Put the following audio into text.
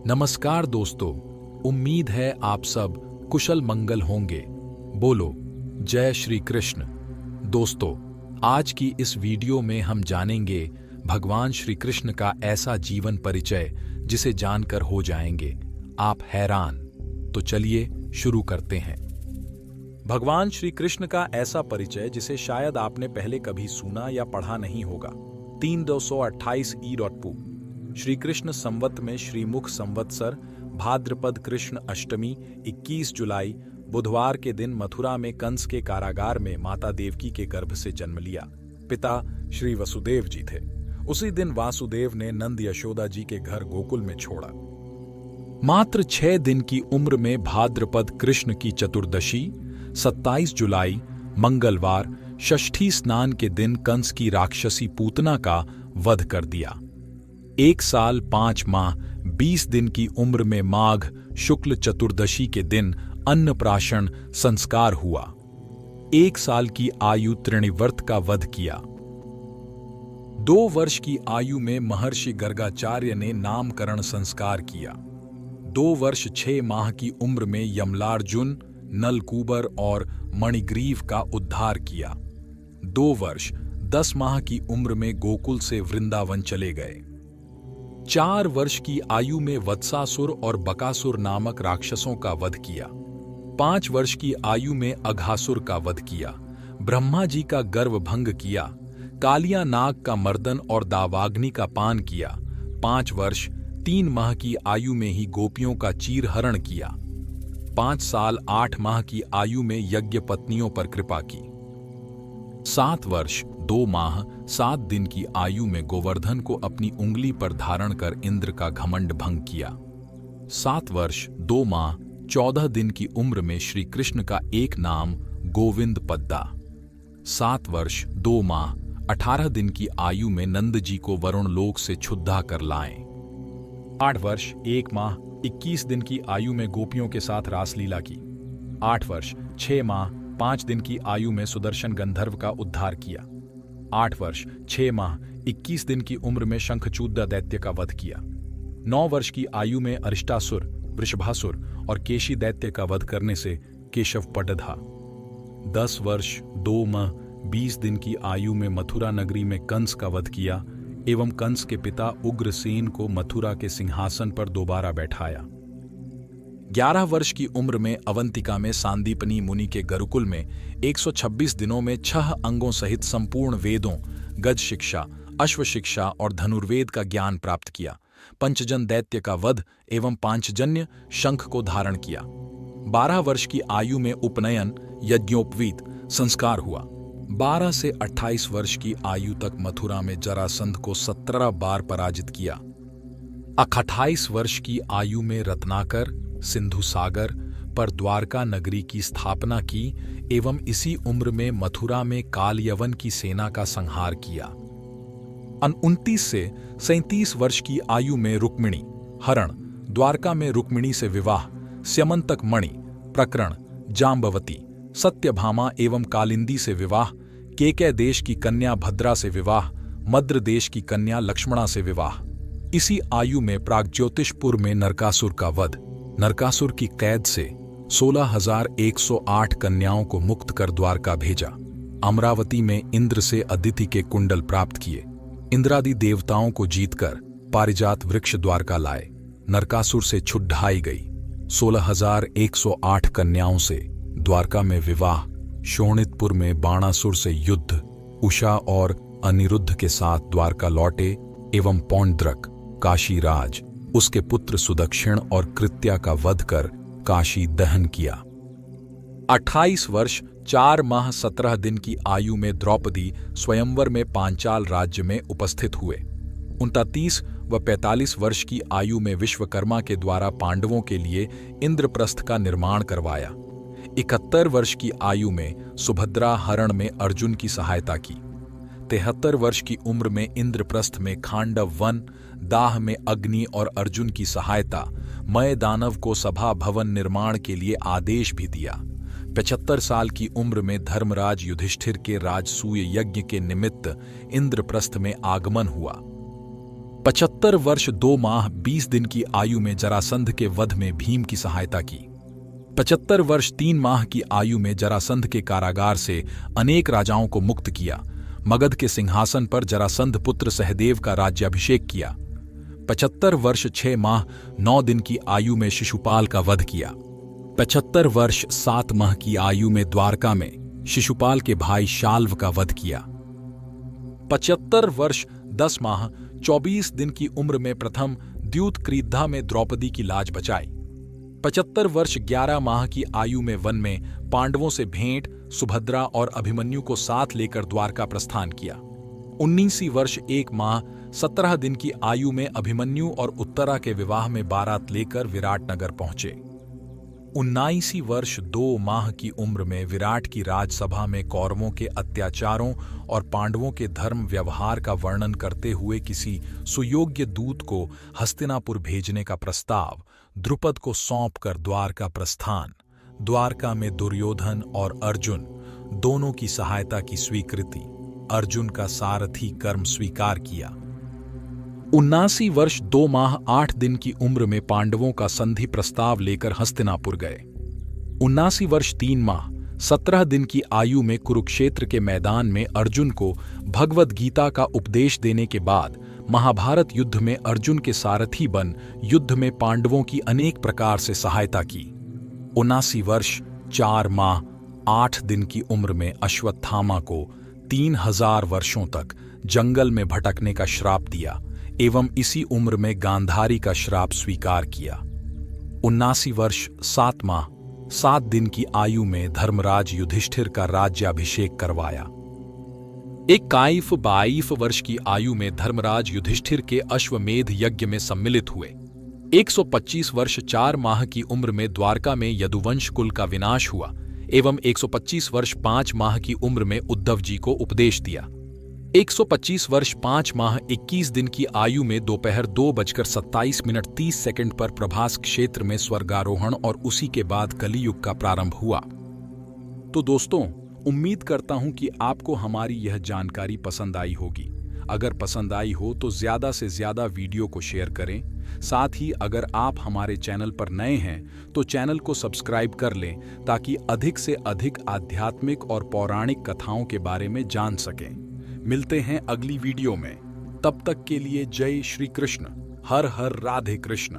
नमस्कार दोस्तों, उम्मीद है आप सब कुशल मंगल होंगे। बोलो जय श्री कृष्ण। दोस्तों, आज की इस वीडियो में हम जानेंगे भगवान श्री कृष्ण का ऐसा जीवन परिचय जिसे जानकर हो जाएंगे आप हैरान। तो चलिए शुरू करते हैं। भगवान श्री कृष्ण का ऐसा परिचय जिसे शायद आपने पहले कभी सुना या पढ़ा नहीं होगा। 3228 ई.पू। श्री कृष्ण संवत में श्रीमुख संवत्सर भाद्रपद कृष्ण अष्टमी 21 जुलाई बुधवार के दिन मथुरा में कंस के कारागार में माता देवकी के गर्भ से जन्म लिया। पिता श्री वसुदेव जी थे। उसी दिन वासुदेव ने नंद यशोदा जी के घर गोकुल में छोड़ा। मात्र 6 दिन की उम्र में भाद्रपद कृष्ण की चतुर्दशी 27 जुलाई मंगलवार षष्ठी स्नान के दिन कंस की राक्षसी पूतना का वध कर दिया। 1 साल 5 माह 20 दिन की उम्र में माघ शुक्ल चतुर्दशी के दिन अन्नप्राशन संस्कार हुआ। 1 साल की आयु त्रिणिवर्त का वध किया। 2 वर्ष की आयु में महर्षि गर्गाचार्य ने नामकरण संस्कार किया। 2 वर्ष 6 माह की उम्र में यमलार्जुन, नलकूबर और मणिग्रीव का उद्धार किया। 2 वर्ष 10 माह की उम्र में गोकुल से वृंदावन चले गए। 4 वर्ष की आयु में वत्सासुर और बकासुर नामक राक्षसों का वध किया। 5 वर्ष की आयु में अघासुर का वध किया। ब्रह्मा जी का गर्व भंग किया। कालिया नाग का मर्दन और दावाग्नि का पान किया। 5 वर्ष 3 माह की आयु में ही गोपियों का चीरहरण किया। 5 साल 8 माह की आयु में यज्ञ पत्नियों पर कृपा की। 7 वर्ष 2 माह 7 दिन की आयु में गोवर्धन को अपनी उंगली पर धारण कर इंद्र का घमंड भंग किया। 7 वर्ष 2 माह 14 दिन की उम्र में श्री कृष्ण का एक नाम गोविंद पद्दा। 7 वर्ष 2 माह 18 दिन की आयु में नंद जी को वरुण लोक से क्षुधा कर लाए। 8 वर्ष 1 माह 21 दिन की आयु में गोपियों के साथ रासलीला की। 8 वर्ष 6 माह 5 दिन की आयु में सुदर्शन गंधर्व का उद्धार किया। 8 वर्ष 6 माह 21 दिन की उम्र में शंखचूड दैत्य का वध किया। 9 वर्ष की आयु में अरिष्टासुर, वृषभासुर और केशी दैत्य का वध करने से केशव पटधा। 10 वर्ष 2 माह 20 दिन की आयु में मथुरा नगरी में कंस का वध किया एवं कंस के पिता उग्रसेन को मथुरा के सिंहासन पर दोबारा बैठाया। 11 वर्ष की उम्र में अवंतिका में सांदीपनी मुनि के गुरुकुल में 126 दिनों में 6 अंगों सहित संपूर्ण वेदों, गज शिक्षा, अश्व शिक्षा और धनुर्वेद का ज्ञान प्राप्त किया। पंचजन दैत्य का वध एवं पांचजन्य शंख को धारण किया। 12 वर्ष की आयु में उपनयन यज्ञोपवीत संस्कार हुआ। 12 से 28 वर्ष की आयु तक मथुरा में जरासंध को 17 बार पराजित किया। 28 वर्ष की आयु में रत्नाकर सिंधु सागर पर द्वारका नगरी की स्थापना की एवं इसी उम्र में मथुरा में कालयवन की सेना का संहार किया। 29 से 37 वर्ष की आयु में रुक्मिणी हरण, द्वारका में रुक्मिणी से विवाह, स्यमंतक मणि प्रकरण, जाम्बवती, सत्यभामा एवं कालिंदी से विवाह, केकय देश की कन्या भद्रा से विवाह, मद्र देश की कन्या लक्ष्मणा से विवाह। इसी आयु में प्राग्ज्योतिषपुर में नरकासुर का वध, नरकासुर की कैद से 16,108 कन्याओं को मुक्त कर द्वारका भेजा। अमरावती में इंद्र से अदिति के कुंडल प्राप्त किए। इंद्रादि देवताओं को जीतकर पारिजात वृक्ष द्वारका लाए। नरकासुर से छुड़ाई गई। 16,108 कन्याओं से द्वारका में विवाह। शोणितपुर में बाणासुर से युद्ध। उषा और अनिरुद्ध के साथ द्वारका लौटे एवं पौंड्रक काशीराज उसके पुत्र सुदक्षिण और कृत्या का वध कर काशी दहन किया। 28 वर्ष 4 माह 17 दिन की आयु में द्रौपदी स्वयंवर में पांचाल राज्य में उपस्थित हुए। 29 व 45 वर्ष की आयु में विश्वकर्मा के द्वारा पांडवों के लिए इंद्रप्रस्थ का निर्माण करवाया। 71 वर्ष की आयु में सुभद्रा हरण में अर्जुन की सहायता की। 73 वर्ष की उम्र में इंद्रप्रस्थ में खांडव वन, दाह में अग्नि और अर्जुन की सहायता, मय दानव को सभा भवन निर्माण के लिए आदेश भी दिया। 75 साल की उम्र में धर्मराज युधिष्ठिर के राजसूय यज्ञ के निमित्त इंद्रप्रस्थ में आगमन हुआ। 75 वर्ष 2 माह 20 दिन की आयु में जरासंध के वध में भीम की सहायता की। 75 वर्ष 3 माह की आयु में जरासंध के कारागार से अनेक राजाओं को मुक्त किया। मगध के सिंहासन पर जरासंध पुत्र सहदेव का राज्याभिषेक किया। 75 वर्ष 6 माह 9 दिन की आयु में शिशुपाल का वध किया। 75 वर्ष 7 माह की आयु में द्वारका में शिशुपाल के भाई शाल्व का वध किया। 75 वर्ष 10 माह 24 दिन की उम्र में प्रथम द्यूत क्रीधा में द्रौपदी की लाज बचाई। 75 वर्ष 11 माह की आयु में वन में पांडवों से भेंट, सुभद्रा और अभिमन्यु को साथ लेकर द्वारका प्रस्थान किया। 19 वर्ष 1 माह 17 दिन की आयु में अभिमन्यु और उत्तरा के विवाह में बारात लेकर विराटनगर पहुंचे। 19 वर्ष 2 माह की उम्र में विराट की राजसभा में कौरवों के अत्याचारों और पांडवों के धर्म व्यवहार का वर्णन करते हुए किसी सुयोग्य दूत को हस्तिनापुर भेजने का प्रस्ताव, द्रुपद को सौंपकर द्वारका प्रस्थान, द्वारका में दुर्योधन और अर्जुन दोनों की सहायता की स्वीकृति, अर्जुन का सारथी कर्म स्वीकार किया। 79 वर्ष 2 माह 8 दिन की उम्र में पांडवों का संधि प्रस्ताव लेकर हस्तिनापुर गए। 79 वर्ष 3 माह 17 दिन की आयु में कुरुक्षेत्र के मैदान में अर्जुन को भगवद गीता का उपदेश देने के बाद महाभारत युद्ध में अर्जुन के सारथी बन युद्ध में पांडवों की अनेक प्रकार से सहायता की। 79 वर्ष 4 माह 8 दिन की उम्र में अश्वत्थामा को 3000 वर्षों तक जंगल में भटकने का श्राप दिया एवं इसी उम्र में गांधारी का श्राप स्वीकार किया। 79 वर्ष 7 माह 7 दिन की आयु में धर्मराज युधिष्ठिर का राज्याभिषेक करवाया। 22 वर्ष की आयु में धर्मराज युधिष्ठिर के अश्वमेध यज्ञ में सम्मिलित हुए। 125 वर्ष 4 माह की उम्र में द्वारका में यदुवंश कुल का विनाश हुआ एवं 125 वर्ष 5 माह की उम्र में उद्धव जी को उपदेश दिया। 125 वर्ष 5 माह 21 दिन की आयु में दोपहर 2:27:30 पर प्रभास क्षेत्र में स्वर्गारोहण और उसी के बाद कलियुग का प्रारंभ हुआ। तो दोस्तों, उम्मीद करता हूं कि आपको हमारी यह जानकारी पसंद आई होगी। अगर पसंद आई हो तो ज्यादा से ज्यादा वीडियो को शेयर करें। साथ ही अगर आप हमारे चैनल पर नए हैं तो चैनल को सब्सक्राइब कर लें ताकि अधिक से अधिक आध्यात्मिक और पौराणिक कथाओं के बारे में जान सकें। मिलते हैं अगली वीडियो में। तब तक के लिए जय श्री कृष्ण। हर हर राधे कृष्ण।